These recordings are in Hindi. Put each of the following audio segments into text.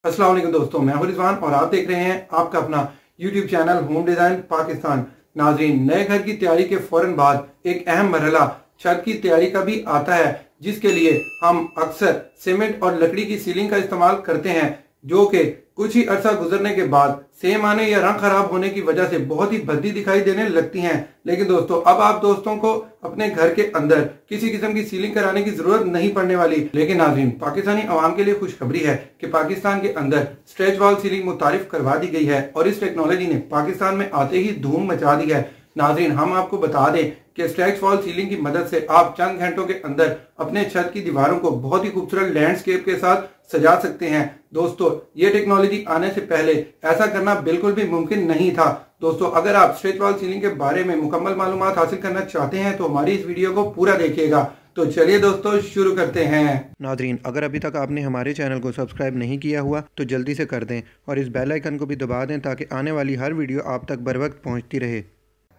अस्सलाम वालेकुम दोस्तों, मैं हूं रिजवान और आप देख रहे हैं आपका अपना YouTube channel home design Pakistan. नाजरीन, नए घर की तैयारी के फौरन बाद एक अहम मरहला छत की तैयारी का भी आता है, जिसके लिए हम अक्सर सीमेंट और लकड़ी की सीलिंग का इस्तेमाल करते हैं, जो कि कुछ ही अरसा गुजरने के बाद सेम आने या रंग खराब होने की वजह से बहुत ही भद्दी दिखाई देने लगती हैं। लेकिन दोस्तों, अब आप दोस्तों को अपने घर के अंदर किसी किस्म की सीलिंग कराने की जरूरत नहीं पड़ने वाली। लेकिन नाज़रीन, पाकिस्तानी अवाम के लिए खुशखबरी है कि पाकिस्तान के अंदर स्ट्रेच वॉल सीलिंग मुतारिफ करवा दी गई है और इस टेक्नोलॉजी ने पाकिस्तान में आते ही धूम मचा दी है। नाज़रीन, हम आपको बता दें कि स्ट्रेच वॉल सीलिंग की मदद से आप चंद घंटों के अंदर अपने छत की दीवारों को बहुत ही खूबसूरत लैंडस्केप के साथ सजा सकते हैं। दोस्तों, ये टेक्नोलॉजी आने से पहले ऐसा करना बिल्कुल भी मुमकिन नहीं था। दोस्तों, अगर आप स्ट्रेच वॉल सीलिंग के बारे में मुकम्मल मालूमात हासिल करना चाहते हैं तो हमारी इस वीडियो को पूरा देखिएगा। तो चलिए दोस्तों, शुरू करते हैं। नादरीन, अगर अभी तक आपने हमारे चैनल को सब्सक्राइब नहीं किया हुआ तो जल्दी से कर दें और इस बेल आइकन को भी दबा दें ताकि आने वाली हर वीडियो आप तक बर वक्त पहुँचती रहे।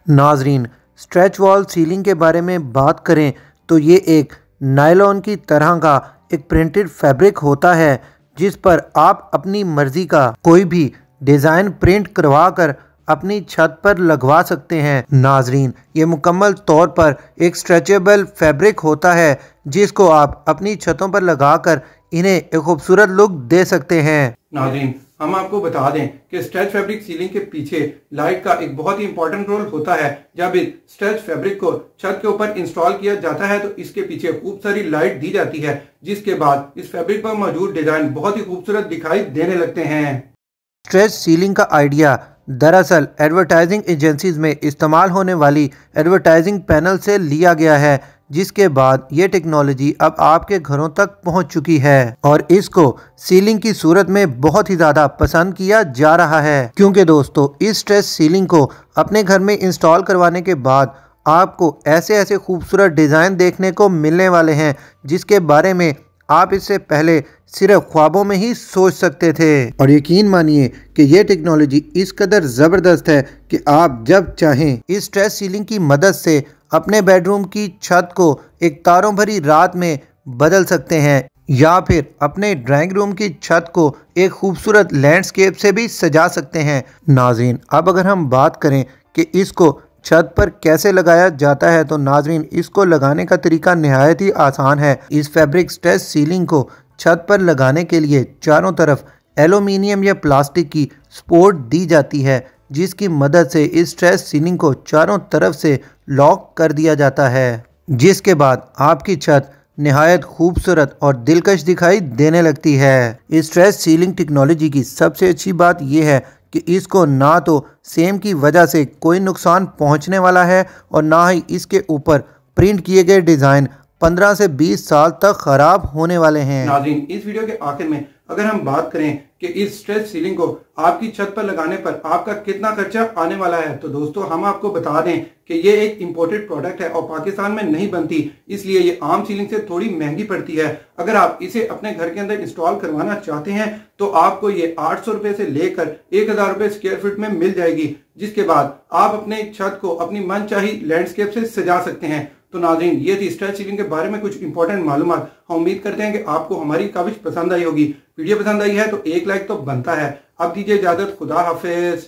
नाजरीन, स्ट्रेच वॉल सीलिंग के बारे में बात करें तो ये एक नायलॉन की तरह का एक प्रिंटेड फैब्रिक होता है, जिस पर आप अपनी मर्जी का कोई भी डिज़ाइन प्रिंट करवा कर अपनी छत पर लगवा सकते हैं। नाजरीन, ये मुकम्मल तौर पर एक स्ट्रेचेबल फैब्रिक होता है, जिसको आप अपनी छतों पर लगाकर इन्हें एक खूबसूरत लुक दे सकते हैं। नाज़रीन, हम आपको बता दें कि स्ट्रेच फैब्रिक सीलिंग के पीछे लाइट का एक बहुत ही इंपॉर्टेंट रोल होता है। जब इस स्ट्रेच फैब्रिक को छत के ऊपर इंस्टॉल किया जाता है तो इसके पीछे खूब सारी लाइट दी जाती है, जिसके बाद इस फैब्रिक पर मौजूद डिजाइन बहुत ही खूबसूरत दिखाई देने लगते हैं। स्ट्रेच सीलिंग का आइडिया दरअसल एडवर्टाइजिंग एजेंसीज में इस्तेमाल होने वाली एडवर्टाइजिंग पैनल से लिया गया है, जिसके बाद ये टेक्नोलॉजी अब आपके घरों तक पहुंच चुकी है और इसको सीलिंग की सूरत में बहुत ही ज़्यादा पसंद किया जा रहा है। क्योंकि दोस्तों, इस स्ट्रेच सीलिंग को अपने घर में इंस्टॉल करवाने के बाद आपको ऐसे ऐसे खूबसूरत डिज़ाइन देखने को मिलने वाले हैं, जिसके बारे में आप इससे पहले सिर्फ ख्वाबों में ही सोच सकते थे। और यकीन मानिए कि ये टेक्नोलॉजी इस कदर ज़बरदस्त है कि आप जब चाहें इस स्ट्रेच सीलिंग की मदद से अपने बेडरूम की छत को एक तारों भरी रात में बदल सकते हैं या फिर अपने ड्राइंग रूम की छत को एक खूबसूरत लैंडस्केप से भी सजा सकते हैं। नाज़रीन, अब अगर हम बात करें कि इसको छत पर कैसे लगाया जाता है तो नाज़रीन, इसको लगाने का तरीका निहायत ही आसान है। इस फैब्रिक स्ट्रेच सीलिंग को छत पर लगाने के लिए चारों तरफ एल्यूमिनियम या प्लास्टिक की सपोर्ट दी जाती है, जिसकी मदद से इस स्ट्रेच सीलिंग को चारों तरफ से लॉक कर दिया जाता है, जिसके बाद आपकी छत निहायत खूबसूरत और दिलकश दिखाई देने लगती है। इस स्ट्रेच सीलिंग टेक्नोलॉजी की सबसे अच्छी बात यह है कि इसको ना तो सेम की वजह से कोई नुकसान पहुंचने वाला है और ना ही इसके ऊपर प्रिंट किए गए डिज़ाइन 15 से 20 साल तक खराब होने वाले हैं। नाज़रीन, इस वीडियो के आखिर में अगर हम बात करें कि इस स्ट्रेच सीलिंग को आपकी छत पर लगाने पर आपका कितना खर्चा आने वाला है, तो दोस्तों हम आपको बता दें कि ये एक इंपोर्टेड प्रोडक्ट है और पाकिस्तान में नहीं बनती, इसलिए ये आम सीलिंग से थोड़ी महंगी पड़ती है। अगर आप इसे अपने घर के अंदर इंस्टॉल करवाना चाहते हैं तो आपको ये 800 रुपए से लेकर 1000 रुपए स्क्वायर फीट में मिल जाएगी, जिसके बाद आप अपने छत को अपनी मनचाही लैंडस्केप से सजा सकते हैं। तो नाज़रीन, ये थी स्ट्रेच सीलिंग के बारे में कुछ इंपॉर्टेंट मालूमात। हम उम्मीद करते हैं कि आपको हमारी काविश पसंद आई होगी। वीडियो पसंद आई है तो एक लाइक तो बनता है। अब दीजिए इजाजत, खुदा हाफिज।